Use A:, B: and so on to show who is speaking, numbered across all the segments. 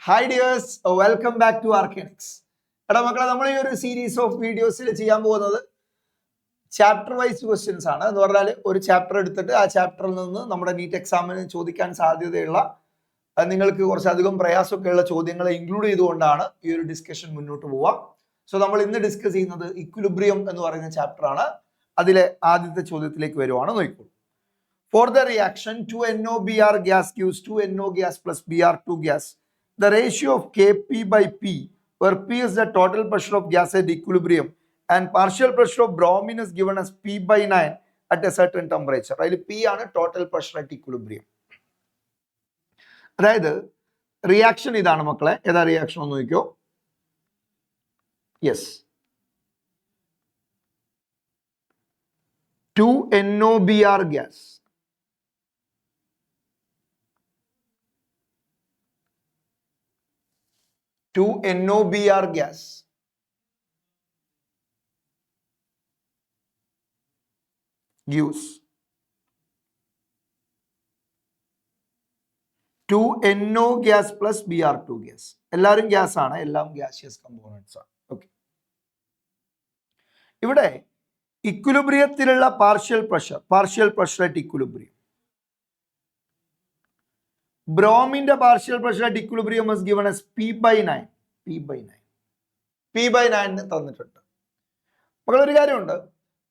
A: Hi dears, welcome back to Arcanics. എടാ മക്കളെ, നമ്മൾ ഈ ഒരു സീരീസ് ഓഫ് വീഡിയോസിൽ ചെയ്യാൻ പോകുന്നത് ചാപ്റ്റർ വൈസ് ക്വസ്റ്റ്യൻസ് ആണ്. എന്ന് പറഞ്ഞാൽ ഒരു ചാപ്റ്റർ എടുത്തിട്ട് ആ ചാപ്റ്ററിൽ നിന്ന് നമ്മുടെ നീറ്റ് എക്സാമിന് ചോദിക്കാൻ സാധ്യതയുള്ള നിങ്ങൾക്ക് കുറച്ചധികം പ്രയാസമൊക്കെയുള്ള ചോദ്യങ്ങളെ ഇൻക്ലൂഡ് ചെയ്തുകൊണ്ടാണ് ഈ ഒരു ഡിസ്കഷൻ മുന്നോട്ട് പോവുക. സോ നമ്മൾ ഇന്ന് ഡിസ്കസ് ചെയ്യുന്നത് ഇക്വിലിബ്രിയം എന്ന് പറയുന്ന ചാപ്റ്റർ ആണ്. അതിലെ ആദ്യത്തെ ചോദ്യത്തിലേക്ക് വരുവാണ്, നോക്കൂ. For the reaction 2NOBr gas gives 2NO gas plus Br2 gas. The ratio of Kp by P, where P is the total pressure of gas at equilibrium and partial pressure of bromine is given as P by 9 at a certain temperature. Right? P ആണ് total pressure at equilibrium. അതായത് reaction ഇതാണ് മക്കളെ. ഏതാ reaction ഒന്ന് നോക്കിയോ. Yes, 2NOBr gas. To NOBr gas gives 2NO gas plus Br2 gas. എല്ലാവരും gas ആണ്, എല്ലാം ഗ്യാസിയസ് കമ്പോണൻസ് ആണ്. ഓക്കെ, ഇവിടെ ഇക്വിലിബ്രിയത്തിലുള്ള പാർഷ്യൽ പ്രഷർ അറ്റ് ഇക്വിലിബ്രിയം, ബ്രോമിന്റെ partial pressure at equilibrium was given as P by 9 തന്നിട്ടുണ്ട്. മക്കളൊരു കാര്യമുണ്ട്,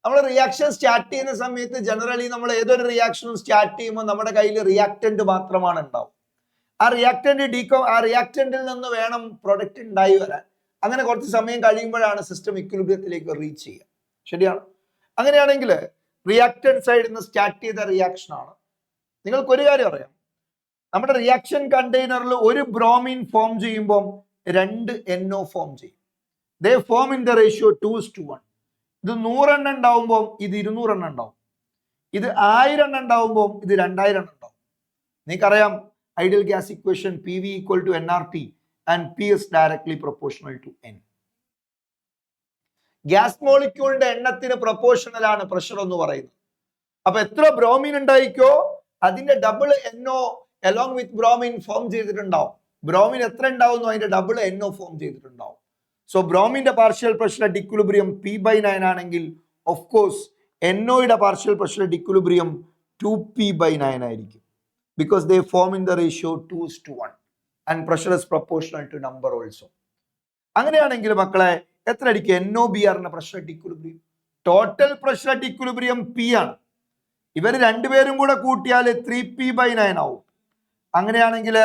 A: നമ്മൾ റിയാക്ഷൻ സ്റ്റാർട്ട് ചെയ്യുന്ന സമയത്ത് ജനറലി നമ്മൾ ഏതൊരു റിയാക്ഷനും സ്റ്റാർട്ട് ചെയ്യുമ്പോൾ നമ്മുടെ കയ്യിൽ റിയാക്ടന്റ് മാത്രമാണ് ഉണ്ടാവും. ആ റിയാക്ടന്റിൽ നിന്ന് വേണം പ്രൊഡക്റ്റ് ഉണ്ടായി വരാൻ. അങ്ങനെ കുറച്ച് സമയം കഴിയുമ്പോഴാണ് സിസ്റ്റം ഇക്വിലിബ്രിയത്തിലേക്ക് റീച്ച് ചെയ്യുക. ശരിയാണ്. അങ്ങനെയാണെങ്കിൽ റിയാക്ടന്റ് സൈഡിൽ നിന്ന് സ്റ്റാർട്ട് ചെയ്ത റിയാക്ഷൻ ആണ്. നിങ്ങൾക്കൊരു കാര്യം അറിയാം, നമ്മുടെ റിയാക്ഷൻ കണ്ടെയ്നറിൽ ഒരു ബ്രോമിൻ ഫോം ചെയ്യുമ്പോൾ 2 NO ഫോം ചെയ്യും. ദേ ഫോം ഇൻ ദ റേഷ്യോ 2:1. ഇത് 100 എണ്ണം ഉണ്ടാവുമ്പോൾ ഇത് 200 എണ്ണം ഉണ്ടാവും. ഇത് 1000 എണ്ണം ഉണ്ടാവുമ്പോൾ ഇത് 2000 എണ്ണം ഉണ്ടാവും. നിങ്ങൾക്കറിയാം ideal gas equation PV equal to nRT and P is directly proportional to N. ഗ്യാസ് മോളിക്യൂളിന്റെ എണ്ണത്തിന് പ്രൊപ്പോർഷണൽ ആണ് പ്രഷർ എന്ന് പറയുന്നത്. അപ്പൊ എത്ര ബ്രോമിൻ ഉണ്ടായിക്കോ അതിന്റെ double NO along with bromine form ചെയ്തിട്ടുണ്ടാവും. ബ്രോമിൻ എത്ര ഉണ്ടാവുന്നു അതിന്റെ ഡബിൾ NO ഫോം ചെയ്തിട്ടുണ്ടാവും. So ബ്രോമിന്റെ partial pressure at equilibrium P by 9 ആണെങ്കിൽ of course NOയുടെ partial pressure at equilibrium 2P by 9 ആയിരിക്കും. Because they form in the ratio 2:1 and pressure is proportional to number also. അങ്ങനെയാണെങ്കിൽ മക്കളെ എത്ര ആയിരിക്കും NOBrന്റെ pressure at equilibrium? Total pressure at equilibrium P ആണ്. ഇവർ രണ്ടുപേരും കൂടെ കൂട്ടിയാൽ 3P by 9 ആവും. അങ്ങനെയാണെങ്കിൽ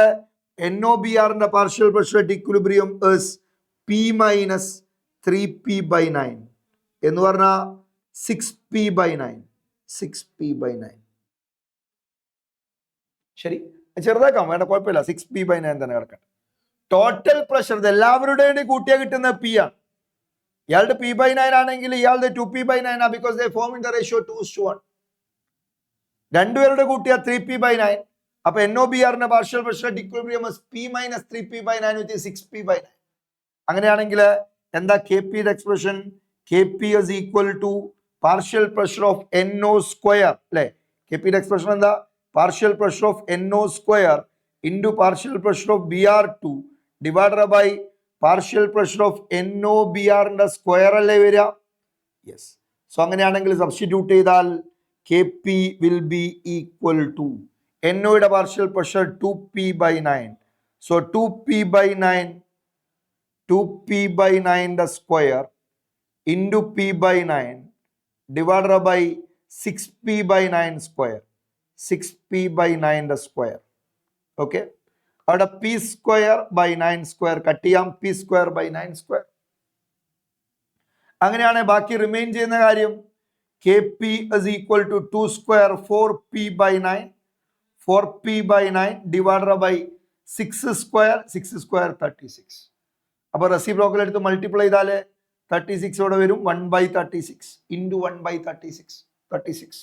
A: NOBrന്റെ partial pressure at equilibrium is P minus 3P by 9 എന്ന് പറഞ്ഞാൽ 6P by 9. ശരി, ചെറുതാക്കാം, വേണ്ട കുഴപ്പമില്ല, 6P by 9 തന്നെ കിടക്കട്ടെ. ടോട്ടൽ പ്രഷർ ഇത് എല്ലാവരുടെയും കൂട്ടിയാൽ കിട്ടുന്ന P ആണ്. ഇയാളുടെ P by 9 ആണെങ്കിൽ ഇയാളുടെ 2P by 9 ആണ്. Because they form in the ratio 2:1. രണ്ടുപേരുടെ കൂട്ടിയാൽ 3P by 9. അപ്പൊ NOBrന്റെ partial pressure at equilibrium is P minus 3P by 9 which is 6P by 9. അങ്ങനെയാണെങ്കിൽ എന്താ KPയുടെ expression? KP is equal to partial pressure of NO square അല്ലെ? KPയുടെ expression എന്താ? Partial pressure of NO square into partial pressure of Br2 divided by partial pressure of NOBrന്റെ square അല്ലേ വരിക? Yes. So അങ്ങനെയാണെങ്കിൽ സബ്സ്റ്റിറ്റ്യൂട്ട് ചെയ്താൽ KP will be equal to NOയുടെ partial pressure 2P by 9. So 2P by 9 the square into P by 9 divided by 6P by 9 square. 6P by 9 the square. Okay. അവിടെ P square by 9 square cut ചെയ്യാം. P square by 9 square. അങ്ങനെയാണ് ബാക്കി remain ചെയ്യുന്ന കാര്യം. KP is equal to 2 square 4P by 9. 4P by 9 divided by 6 square 36. അപ്പോൾ reciprocal എടുത്ത് multiply ചെയ്താല് 36 ഇവിടെ വരും. 1/36 ഇൻറ്റു 1/36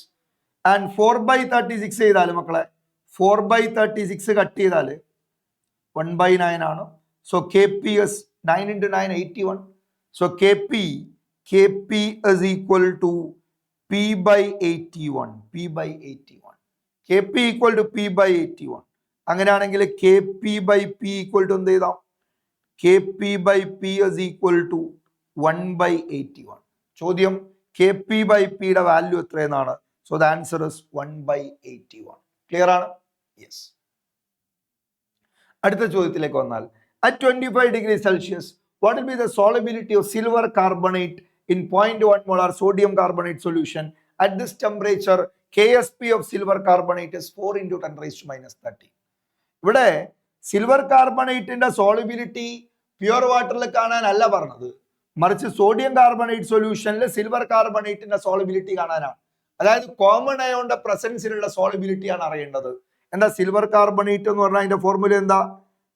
A: ആൻഡ് 4/36 ചെയ്താല് മക്കളെ 4/36 കട്ട് ചെയ്താല് 1/9 ആണ്. So KP is 9 into 9 81. So KP is equal to P by 81. KP equal to P by 81. അങ്ങനെയാണെങ്കിൽ Kp/P ഈക്വൽ ടു എന്ത് ചെയ്താം? Kp/P is equal to 1/81. ചോദ്യം Kp/P യുടെ വാല്യൂ എത്രയെന്നാണ്. So the answer is 1/81. Clear ആണ്? Yes. അടുത്ത ചോദ്യത്തിലേക്ക് വന്നാൽ, at 25 degrees Celsius, what will be the solubility of silver carbonate in 0.1 molar sodium carbonate solution at this temperature? Ksp of silver carbonate is 4 into 10 raised to minus 30. ഇവിടെ silver കാർബണേറ്റിന്റെ solubility pure വാട്ടറിൽ കാണാനല്ല പറഞ്ഞത്, മറിച്ച് sodium carbonate സൊല്യൂഷനിൽ silver കാർബണേറ്റിന്റെ solubility കാണാനാണ്. അതായത് common അയോണിന്റെ പ്രസൻസിലുള്ള solubility ആണ് അറിയേണ്ടത്. എന്താ സിൽവർ കാർബണേറ്റ് എന്ന് പറഞ്ഞാൽ അതിന്റെ ഫോർമുല എന്താ?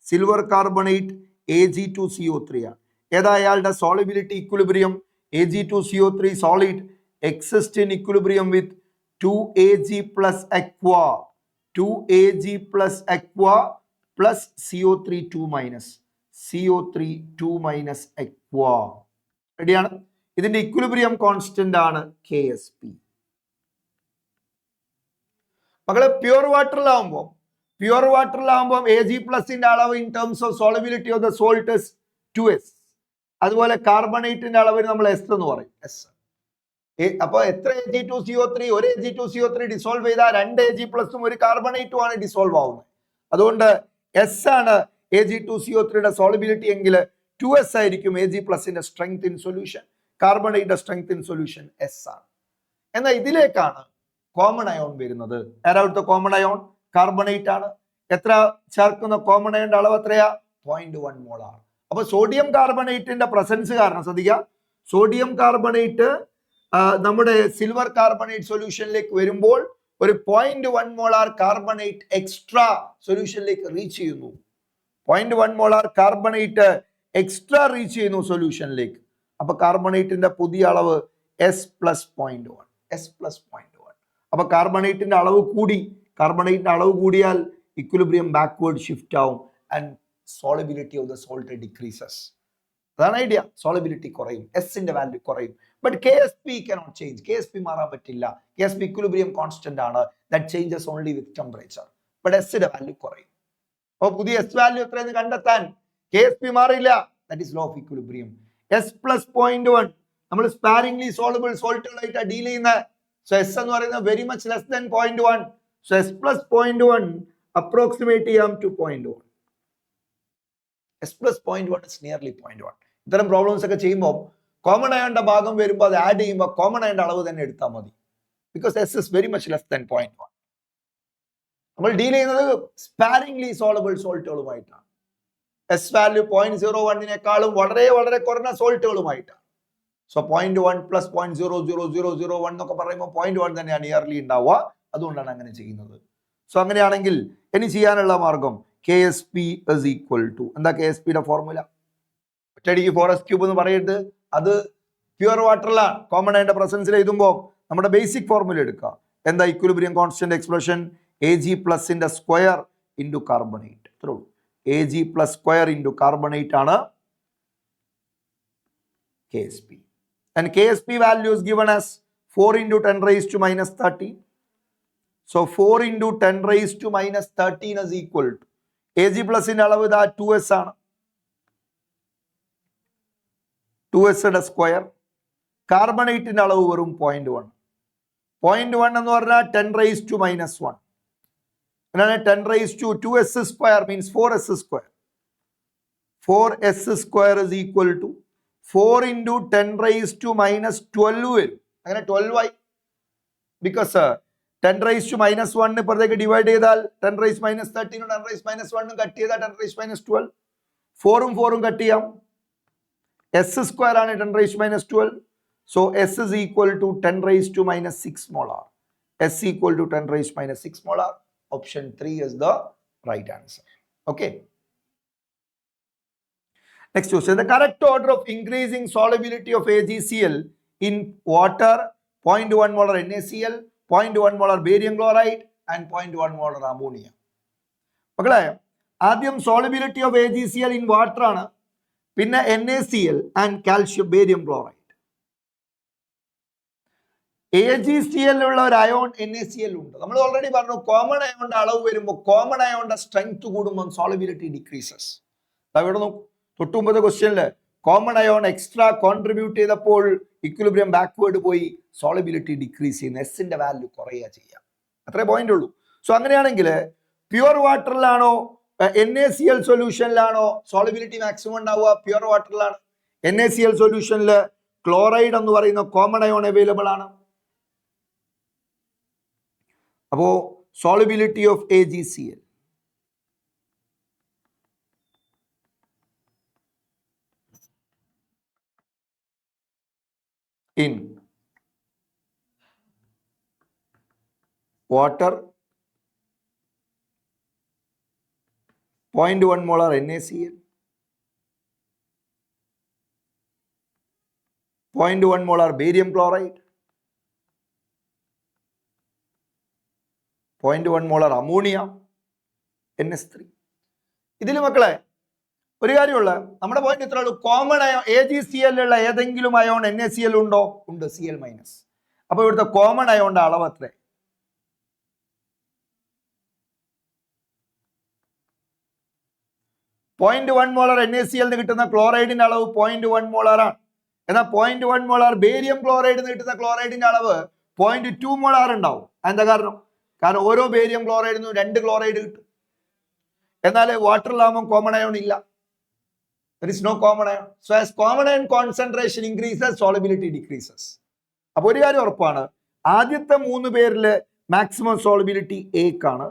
A: സിൽവർ കാർബണേറ്റ് Ag2CO3 ആണ്. ഏതാ അയാളുടെ solubility equilibrium? Ag2CO3 solid exist in equilibrium with 2Ag plus aqua, 2Ag plus aqua plus CO3 2 minus, CO3 2 minus aqua. റെഡിയാണ്? ഇതിന്റെ ഇക്വിലിബ്രിയം കോൺസ്റ്റന്റ് ആണ് Ksp. മക്കളെ പ്യുവർ വാട്ടറിലാവുമ്പോൾ Ag+ന്റെ അളവ് in terms of solubility of the salt is 2s. അതുപോലെ കാർബണേറ്റിന്റെ അളവിന് നമ്മൾ S എന്ന് പറയും. S. അപ്പൊ എത്ര Ag2CO3? ഒരു Ag2CO3 ഡിസോൾവ് ചെയ്താൽ 2 Ag+ഉം ഒരു കാർബണേറ്റും ആണ് ഡിസോൾവ് ആവുന്നത്. അതുകൊണ്ട് S ആണ് Ag2CO3യുടെ സോളിബിലിറ്റി എങ്കിൽ 2s ആയിരിക്കും Ag+ന്റെ സ്ട്രെങ്ത് ഇൻ സൊല്യൂഷൻ. കാർബണേറ്റിന്റെ സ്ട്രെങ്ത് ഇൻ സൊല്യൂഷൻ S ആണ്. എന്നാൽ ഇതിലേക്കാണ് കോമൺ അയോൺ വരുന്നത്. ആരാവിടുത്തെ കോമൺ അയോൺ? കാർബണേറ്റ് ആണ്. എത്ര ചേർക്കുന്ന കോമൺ അയോണിന്റെ അളവ് എത്രയാ? 0.1 മോളാർ. അപ്പൊ സോഡിയം കാർബണേറ്റിന്റെ പ്രസൻസ് കാരണം ശ്രദ്ധിക്കുക, സോഡിയം കാർബണേറ്റ് നമ്മുടെ സിൽവർ കാർബണേറ്റ് സൊല്യൂഷനിലേക്ക് വരുമ്പോൾ ഒരു 0.1 മോളാർ കാർബണേറ്റ് എക്സ്ട്രാ സൊല്യൂഷനിലേക്ക് റീച്ച് ചെയ്യുന്നു. 0.1 മോളാർ കാർബണേറ്റ് എക്സ്ട്രാ റീച്ച് ചെയ്യുന്നു സൊല്യൂഷനിലേക്ക്. അപ്പൊ കാർബണേറ്റിന്റെ പുതിയ അളവ് S+0.1. S+0.1. അപ്പൊ കാർബണേറ്റിന്റെ അളവ് കൂടി. കാർബണേറ്റിന്റെ അളവ് കൂടിയാൽ ഇക്വിലിബ്രിയം ബാക്ക്വേർഡ് ഷിഫ്റ്റ് ആവും and solubility of the salt decreases. അതാണ് ഐഡിയ. സോളിബിലിറ്റി കുറയും, എസിന്റെ വാല്യൂ കുറയും. But Ksp cannot change. Ksp മാറാൻ പറ്റില്ല. Ksp ഇക്വിലിബ്രിയം കോൺസ്റ്റന്റ് ആണ്. That changes only with temperature. But എസിന്റെ വാല്യൂ കുറയും. അപ്പൊ പുതിയ എസ് വാല്യൂ എത്രയെന്ന് കണ്ടെത്താൻ Ksp മാറില്ല. That is law of equilibrium. S+0.1 നമ്മൾ സ്പാരിംഗ്ലി സോളബിൾ സോൾട്ടുകളായിട്ടാണ് ഡീൽ ചെയ്യുന്നത്. സോ എസ് എന്ന് പറയുന്നത് very much less than 0.1. So S+0.1 approximate ചെയ്യാം ടു 0.1. S+0.1 is nearly 0.1. ഇത്തരം പ്രോബ്ലംസ് ഒക്കെ ചെയ്യുമ്പോൾ കോമൺ അയോണിന്റെ ഭാഗം വരുമ്പോൾ അത് ആഡ് ചെയ്യുമ്പോൾ കോമൺ അയോണിന്റെ അളവ് തന്നെ എടുത്താൽ മതി. Because S is very much less than 0.1. നമ്മൾ ഡീൽ ചെയ്യുന്നത് സ്പാരിംഗ്ലി സോളബിൾ സോൾട്ടുകളുമായിട്ടാണ്. എസ് വാല്യൂ 0.01 വളരെ വളരെ കുറഞ്ഞ സോൾട്ടുകളുമായിട്ടാണ്. സോ 0.1 plus 0.00001 എന്നൊക്കെ പറയുമ്പോൾ 0.1 തന്നെയാണ് നിയർലി ഉണ്ടാവുക. അതുകൊണ്ടാണ് അങ്ങനെ ചെയ്യുന്നത്. സോ അങ്ങനെയാണെങ്കിൽ ഇനി ചെയ്യാനുള്ള മാർഗം Ksp is equal to എന്താ Ksp-യുടെ ഫോർമുല? ഒറ്റയടിക്ക് 4s³ എന്ന് പറയരുത്. അത് പ്യുവർ വാട്ടറിലാണ്. കോമൺ ആയിട്ട് പ്രസൻസിൽ എഴുതുമ്പോൾ നമ്മുടെ ബേസിക് ഫോർമുല എടുക്കുക. എന്താ ഇക്വിലിബ്രിയം കോൺസ്റ്റന്റ് എക്സ്പ്രഷൻ? Ag+ന്റെ സ്ക്വയർ ഇൻറ്റു കാർബണേറ്റ്. ഇത്രേ ഉള്ളൂ. Ag+ സ്ക്വയർ ഇൻറ്റു കാർബണേറ്റ് ആണ് Ksp. And Ksp value is given as 4 into 10 raised to minus 13. So 4 into 10 raised to minus 13 is equal to Ag+ in അളവ് ഇതാ 2s ആണ്. 2s യുടെ square. കാർബണേറ്റിന്റെ അളവ് വെറും 0.1. 0.1 എന്ന് പറഞ്ഞാൽ 10 raised to minus 1. അങ്ങനെ 10 raised to 2s square means 4s square. 4s square is equal to 4 into 10 raised to minus 12 വരും. അങ്ങനെ 12 ആയി. ബിക്കോസ് 10 raised to minus 1 ഇപ്പുറത്തേക്ക് ഡിവൈഡ് ചെയ്താൽ 10 raised minus 13 10 raised minus 1 cut ചെയ്താൽ 10 raised minus 12. 4ഉം 4ഉം കട്ട് ചെയ്യാം. S square ആണ് 10 raised minus 12. So S is equal to 10 raised to minus 6 molar. S equal to 10 raised minus 6 molar. Option 3 is the right answer. Okay. Next question. The correct order of increasing solubility of AgCl in water: 0.1 molar NaCl, 0.1 molar barium chloride and 0.1 molar ammonia. മക്കളെ ആദ്യം solubility of AgCl in water ആണ്, പിന്നെ NaCl and calcium barium chloride. AgCl ഉള്ള ഒരു ion NaCl ഉണ്ട്. നമ്മൾ already പറഞ്ഞു common അയോണിന്റെ അളവ് വരുമ്പോൾ കോമൺ അയോണിന്റെ സ്ട്രെങ്ത് കൂടുമ്പോൾ സോളിബിലിറ്റി ഡിക്രീസസ്. ഇവിടെ നോക്കൂ, തൊട്ടുമുമ്പത്തെ ക്വസ്റ്റ്യനില് കോമൺ അയോൺ എക്സ്ട്രാ കോൺട്രിബ്യൂട്ട് ചെയ്തപ്പോൾ ഇക്വിലിബ്രിയം ബാക്ക്വേർഡ് പോയി, സോളിബിലിറ്റി ഡിക്രീസ് ചെയ്യുന്നു, എസിന്റെ വാല്യൂ കുറയുക ചെയ്യാം. അത്രേ പോയിന്റ് ഉള്ളൂ. സോ അങ്ങനെയാണെങ്കിൽ പ്യുവർ വാട്ടറിലാണോ NaCl സൊല്യൂഷനിലാണോ സോളിബിലിറ്റി മാക്സിമം ഉണ്ടാവുക? പ്യുവർ വാട്ടറിലാണ്. NaCl സൊല്യൂഷനിൽ ക്ലോറൈഡ് എന്ന് പറയുന്ന കോമൺ അയോൺ അവൈലബിൾ ആണ്. അപ്പോ solubility of AgCl in water 0.1 molar NaCl, 0.1 molar barium chloride, 0.1 molar ammonia NS3. ഇതിൽ മക്കളെ ഒരു കാര്യമുള്ള നമ്മുടെ പോയിന്റ് ഇത്ര ഉള്ളൂ. കോമൺ അയോൺ AgCl ഉള്ള ഏതെങ്കിലും അയോൺ NaCl ഉണ്ടോ? ഉണ്ട്, Cl മൈനസ്. അപ്പൊ ഇവിടുത്തെ കോമൺ അയോണിന്റെ അളവ് എത്ര? 0.1 മോളാർ NaCl കിട്ടുന്ന ക്ലോറൈഡിന്റെ അളവ് 0.1 മോളാർ ആണ്. എന്നാൽ 0.1 മോളാർ ബേരിയം ക്ലോറൈഡ് കിട്ടുന്ന ക്ലോറൈഡിന്റെ അളവ് 0.2 മോളാർ ഉണ്ടാവും. എന്താ കാരണം? കാരണം ഓരോ ബേരിയം ക്ലോറൈഡിനും 2 ക്ലോറൈഡ് കിട്ടും. എന്നാൽ വാട്ടറിലാകുമ്പോൾ കോമൺ അയോൺ ഇല്ല. There is no common ion. So as common ion concentration increases, solubility decreases. അപ്പോൾ ഒരു കാര്യം ഉറപ്പാണ്, ആദ്യത്തെ 3 പേരിൽ മാക്സിമം സോളിബിലിറ്റി എക്കാണ്,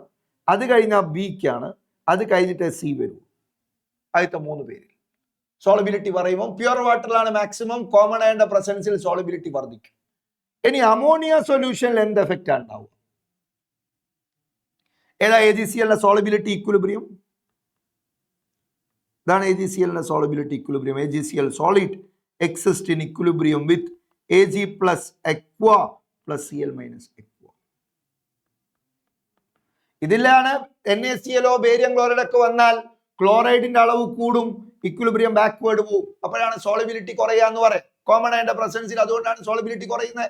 A: അത് കഴിഞ്ഞാൽ ബിക്കാണ്, അത് കഴിഞ്ഞിട്ട് സി വരും. ആദ്യത്തെ 3 പേരിൽ സോളിബിലിറ്റി പറയുമ്പോൾ പ്യുവർ വാട്ടറിലാണ് മാക്സിമം, കോമൺ അയണിന്റെ പ്രസൻസിൽ സോളിബിലിറ്റി വർദ്ധിക്കും. ഇനി അമോണിയ സൊല്യൂഷനിൽ എന്ത് എഫക്റ്റ് ആണ് ഉണ്ടാവുക? ഏതാ AgCl സോളിബിലിറ്റി ഇക്വിലിബ്രിയം? ഇതാണ് AgCl solubility equilibrium. AgCl solid exists in equilibrium with Ag plus aqua plus Cl minus aqua. ഇതിലാണ് NaCl ബേരിയം ക്ലോറൈഡ് ഒക്കെ വന്നാൽ ക്ലോറൈഡിന്റെ അളവ് കൂടും, ഇക്വിലിബ്രിയം ബാക്ക്വേർഡ് പോകും. അപ്പോഴാണ് സോളിബിലിറ്റി കുറയുക എന്ന് പറയാം. കോമൺ അയണിന്റെ പ്രസൻസിൽ അതുകൊണ്ടാണ് സോളിബിലിറ്റി കുറയുന്നത്.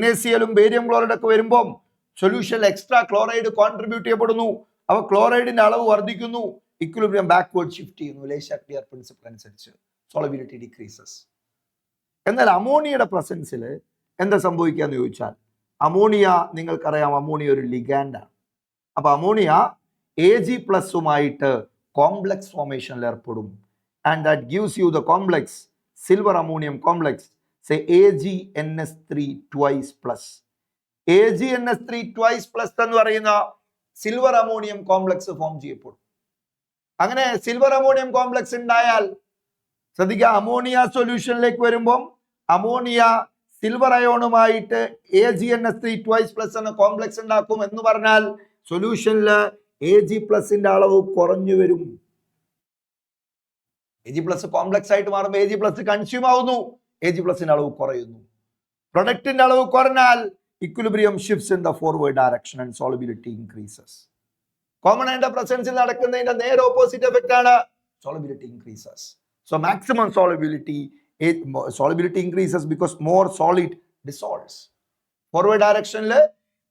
A: NaCl ബേരിയം ക്ലോറൈഡ് ഒക്കെ വരുമ്പോൾ സൊല്യൂഷനിൽ എക്സ്ട്രാ ക്ലോറൈഡ് കോൺട്രിബ്യൂട്ട് ചെയ്യപ്പെടുന്നു. അപ്പോൾ ക്ലോറൈഡിന്റെ അളവ് വർദ്ധിക്കുന്നു, ഇക്വിലിബ്രിയം ബാക്ക്വേർഡ് ഷിഫ്റ്റ് ചെയ്യുന്നു. ലേഷാക്ലിയർ പ്രിൻസിപ്പിൾ അനുസരിച്ച് സോളിബിലിറ്റി ഡിക്രീസസ്. എന്നാൽ അമോണിയയുടെ പ്രസൻസിൽ എന്താ സംഭവിക്കുക എന്ന് ചോദിച്ചാൽ, അമോണിയ നിങ്ങൾക്കറിയാം, അമോണിയ ഒരു ലിഗാൻഡാണ്. അപ്പൊ അമോണിയ Ag+ഉമായിട്ട് കോംപ്ലക്സ് ഫോർമേഷനിൽ ഏർപ്പെടും. And that gives you the complex silver ammonium complex, say AgNS3 twice plus. AgNS3 twice plus എന്ന് പറയുന്ന സിൽവർ അമോണിയം കോംപ്ലക്സ് ഫോം ചെയ്യപ്പെടും. അങ്ങനെ സിൽവർ അമോണിയം കോംപ്ലക്സ് ഉണ്ടായാൽ ശ്രദ്ധിക്കുക, അമോണിയ സൊല്യൂഷനിലേക്ക് വരുമ്പോൾ അമോണിയ സിൽവർ അയോണുമായിട്ട് AgNS3 twice plus എന്ന കോംപ്ലക്സ് ഉണ്ടാക്കും. എന്ന് പറഞ്ഞാൽ സൊല്യൂഷനിൽ Ag+ന്റെ അളവ് കുറഞ്ഞു വരും. Ag+ കോംപ്ലക്സ് ആയിട്ട് മാറുമ്പോൾ Ag+ കൺസ്യൂം ആവുന്നു, Ag+ന്റെ അളവ് കുറയുന്നു. പ്രൊഡക്റ്റിന്റെ അളവ് കുറഞ്ഞാൽ equilibrium shifts in the forward direction and solubility increases. Common അയണിന്റെ പ്രസൻസിൽ നടക്കുന്നതിന്റെ നേരെ ഓപ്പോസിറ്റ് എഫക്റ്റ് ആണ്, solubility increases. So maximum solubility increases because more solid dissolves. Forward ഡയറക്ഷനിൽ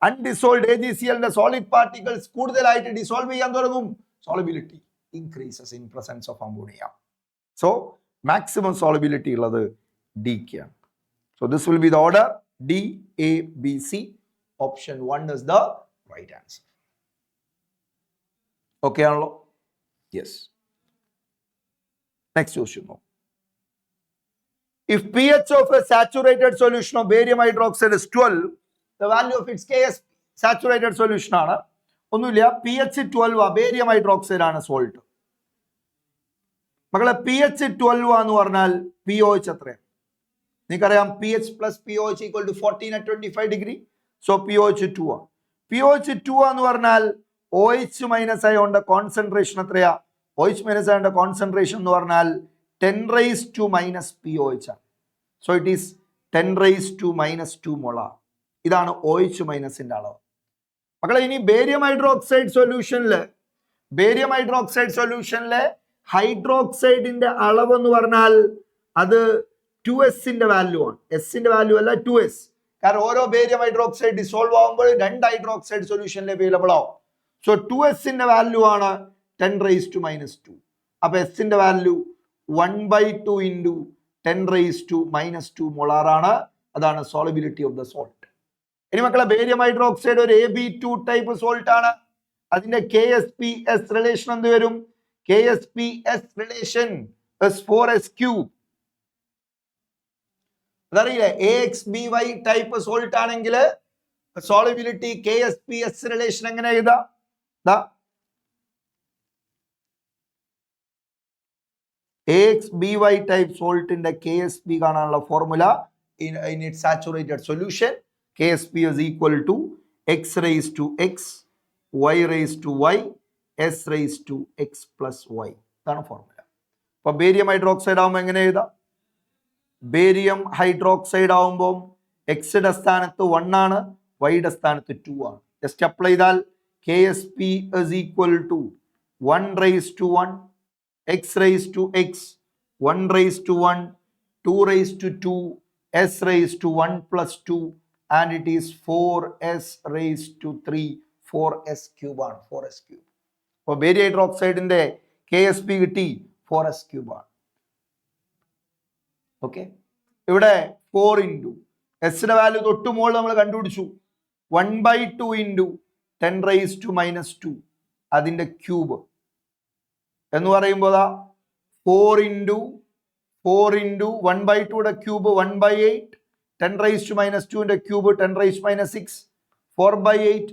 A: അൺഡിസോൾവ്ഡ് AgClന്റെ സോളിഡ് പാർട്ടിക്കിൾസ് കൂടുതലായിട്ട് ഡിസോൾവ് ചെയ്യാൻ തുടങ്ങും, solubility increases in presence of ammonia. So maximum solubility ഉള്ളത് ഡിക്കാണ്. So this will be the order DABC. Option 1 is the right answer. Okay ആണല്ലോ? Yes. Next question. If pH of a saturated solution of barium hydroxide is 12, the value of its Ks, saturated solution ആണ്, ഒന്നുമില്ല, pH 12 barium hydroxide ആണ് salt. മക്കളെ pH 12 എന്ന് പറഞ്ഞാൽ pOH എത്രയാണ്? നിങ്ങൾക്കറിയാം pH plus pOH equal to 14 at 25 degree. So pOH 2 ആണ്. pOH 2 എന്ന് പറഞ്ഞാൽ OH മൈനസ് അയോണിന്റെ കോൺസെൻട്രേഷൻ എത്രയാ? OH മൈനസ് അയോണിന്റെ കോൺസെൻട്രേഷൻ എന്ന് പറഞ്ഞാൽ 10 raised to minus pOH ആണ്. So it is 10 raised to minus 2 molar. ഇതാണ് OH മൈനസിന്റെ അളവ്. മക്കളെ ഇനി ബേരിയം ഹൈഡ്രോക്സൈഡ് സൊല്യൂഷനിലെ ഹൈഡ്രോക്സൈഡിന്റെ അളവ് എന്ന് പറഞ്ഞാൽ അത് 2s വാല്യൂ ആണ്. എസിന്റെ വാല്യൂ അല്ല, 2s. കാരണം ഓരോ ബേരിയം ഹൈഡ്രോക്സൈഡ് ഡിസോൾവ് ആകുമ്പോൾ 2 ഹൈഡ്രോക്സൈഡ് സൊല്യൂഷനിൽ അവൈലബിൾ ആവും. സോ 2s വാല്യൂ ആണ് 10⁻². അപ്പൊ എസിന്റെ വാല്യൂ 1/2 ഇൻറ്റു 10⁻² മോളാർ ആണ്. അതാണ് സോളിബിലിറ്റി ഓഫ് ദ സോൾട്ട്. ഇനി മക്കളെ ബേരിയം ഹൈഡ്രോക്സൈഡ് ഒരു Ab2 ടൈപ്പ് സോൾട്ട് ആണ്. അതിന്റെ KsPs റിലേഷൻ എന്ത് വരും? KsPs relation S4s3. അതറിയില്ലേ? AxBy type salt ആണെങ്കിൽ സോളിബിലിറ്റി KsPs റിലേഷൻ എങ്ങനെ എഴുതാം? AxBy ടൈപ്പ് സോൾട്ടിന്റെ KsP കാണാനുള്ള formula in its saturated solution, KsP is equal to x raised to x, y raised to y, s raised to x plus y. ഇതാണ് formula. അപ്പൊ barium hydroxide ആവുമ്പോൾ എങ്ങനെ എഴുതാം? Barium hydroxide ആവുമ്പോൾ എക്സിന്റെ സ്ഥാനത്ത് 1 ആണ്, വൈയുടെ സ്ഥാനത്ത് 2 ആണ്. ജസ്റ്റ് അപ്ലൈ ചെയ്താൽ KsP is equal to 1 raised to 1, x raised to x, 1 raised to 1, 2 raised to 2, s raised to 1 plus 2, and it is 4s raised to 3, 4s cube ആണ്, 4s cube. അപ്പോൾ ബേരിയം ഹൈഡ്രോക്സൈഡിന്റെ KsP കിട്ടി 4s cube ആണ്. Okay, ഇവിടെ 4 into എസിന്റെ value തൊട്ട് മുകളിൽ നമ്മൾ കണ്ടുപിടിച്ചു 1/2 ഇൻറ്റു 10⁻², അതിന്റെ ക്യൂബ് എന്ന് പറയുമ്പോൾ 4 ഇൻറ്റു 1/2 ക്യൂബ് 1/8, 10⁻²ന്റെ ക്യൂബ് 10⁻6, 4/8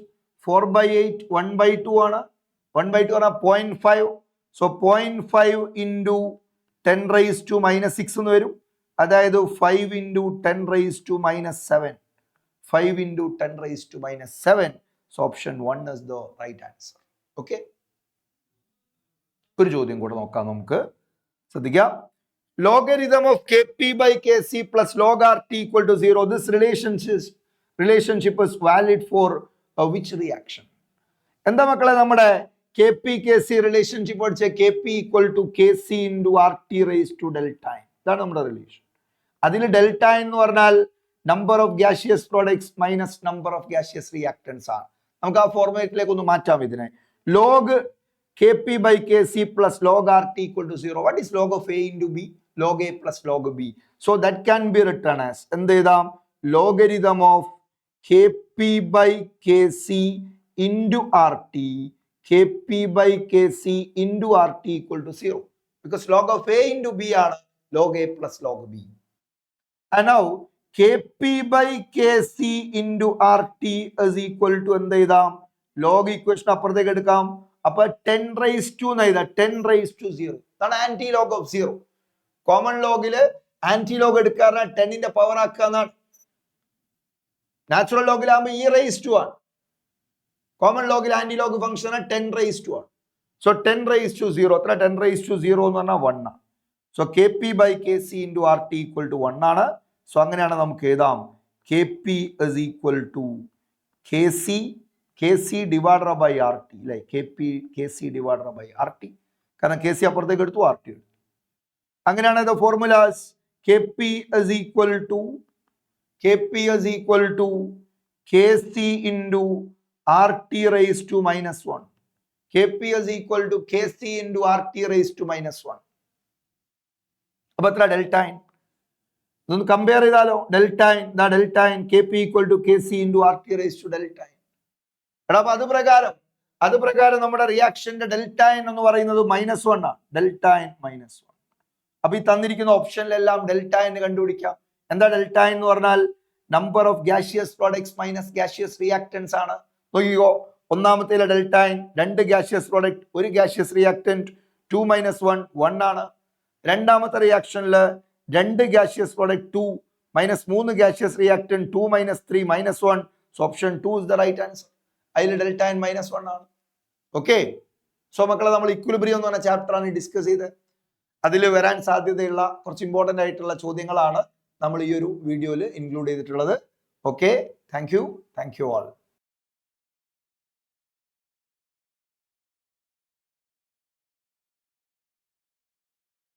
A: 1/2 ആണ്. 1/2 പറഞ്ഞാൽ 0.5. സോ 0.5 ഇൻറ്റു 10⁻6 എന്ന് വരും. അതായത് 5 into 10⁻7, 5 into 10⁻7. So option 1 is the right answer. Okay, ഒരു ചോദ്യം കൂടെ നോക്കാം നമുക്ക്. ശ്രദ്ധിക്കാം. Logarithm of Kp by Kc plus log Rt equal to 0. This relationship is valid for which reaction? എന്താ മക്കളെ നമ്മുടെ Kp Kc റിലേഷൻഷിപ്പ് പഠിച്ച Kp equal to Kc into Rt raised to delta n. ഇതാണ് നമ്മുടെ റിലേഷൻ. അതിൽ delta എന്ന് പറഞ്ഞാൽ number of gaseous products minus number of gaseous reactants ആണ്. നമുക്ക് ആ ഫോർമാറ്റിലേക്ക് ഒന്ന് മാറ്റാം ഇതിനെ. Log Kp by Kc plus log Rt equal to 0. What is log of A into B? Log A plus log B. So that can be written as എന്ത് എഴുതാം? Logarithm of Kp by Kc into Rt, Kp by Kc into Rt equal to 0. Because log of A into B ആണ് log A plus log B. And now Kp by Kc into Rt is equal to എന്ത് എഴുതാം? Log equation അപ്പുറത്തേക്ക് എടുക്കാം. അപ്പൊ 10⁻0. അതാണ് anti log of 0. Common ലോഗില് anti log എടുക്കാറ് 10ന്റെ പവർ ആക്കുക എന്നാണ്. നാച്ചുറൽ ലോഗിലാകുമ്പോൾ e⁻² ആണ്. കോമൺ ലോഗിൽ ആന്റി ലോഗ് ഫംഗ്ഷൻ 10⁻². സോ 10⁻0 എത്ര? 10⁻0 എന്ന് പറഞ്ഞാൽ 1 ആണ്. So Kp by Kc into Rt equal to 1 ആണ്. സോ അങ്ങനെയാണ് നമുക്ക് എഴുതാം Kp is equal to Kc divided by Rt, അല്ലെ? Kc divided by Rt, കാരണം Kc അപ്പുറത്തേക്ക് എടുത്തു, Rt എടുത്തു. അങ്ങനെയാണ് the formulas. Kp is equal to Kc into Rt raised to -1. Kp is equal to Kc into Rt raised to -1. അപ്പൊ എത്ര? Delta n. ഇതൊന്ന് compare ചെയ്താലോ? Delta n Kp equal to Kc into Rt raised to delta n. എടാ, അപ്പൊ അത് പ്രകാരം നമ്മുടെ റിയാക്ഷന്റെ delta n എന്ന് പറയുന്നത് -1 ആണ്. Delta n -1. അപ്പൊ ഈ തന്നിരിക്കുന്ന ഓപ്ഷനിലെല്ലാം ഡെൽറ്റ n കണ്ടുപിടിക്കാം. എന്താ ഡെൽറ്റ n എന്ന് പറഞ്ഞാൽ? Number of gaseous products minus gaseous reactants ആണ്. നോക്കിക്കോ, ഒന്നാമത്തേലെ delta n 2 gaseous product 1 gaseous reactant 2 - 1 1 ആണ്. രണ്ടാമത്തെ റിയാക്ഷനിൽ 2 gaseous product 2 minus 3 gaseous reactant 2 - 3 -1. So option 2 is the right answer. അതിൽ ഡെൽറ്റ n -1 ആണ്. ഓക്കെ, സോ മക്കളെ നമ്മൾ ഇക്വിലിബ്രിയം എന്ന് പറഞ്ഞ ചാപ്റ്റർ ആണ് ഡിസ്കസ് ചെയ്ത്. അതിൽ വരാൻ സാധ്യതയുള്ള കുറച്ച് ഇമ്പോർട്ടൻ്റ് ആയിട്ടുള്ള ചോദ്യങ്ങളാണ് നമ്മൾ ഈ ഒരു വീഡിയോയിൽ ഇൻക്ലൂഡ് ചെയ്തിട്ടുള്ളത്. Okay, thank you all.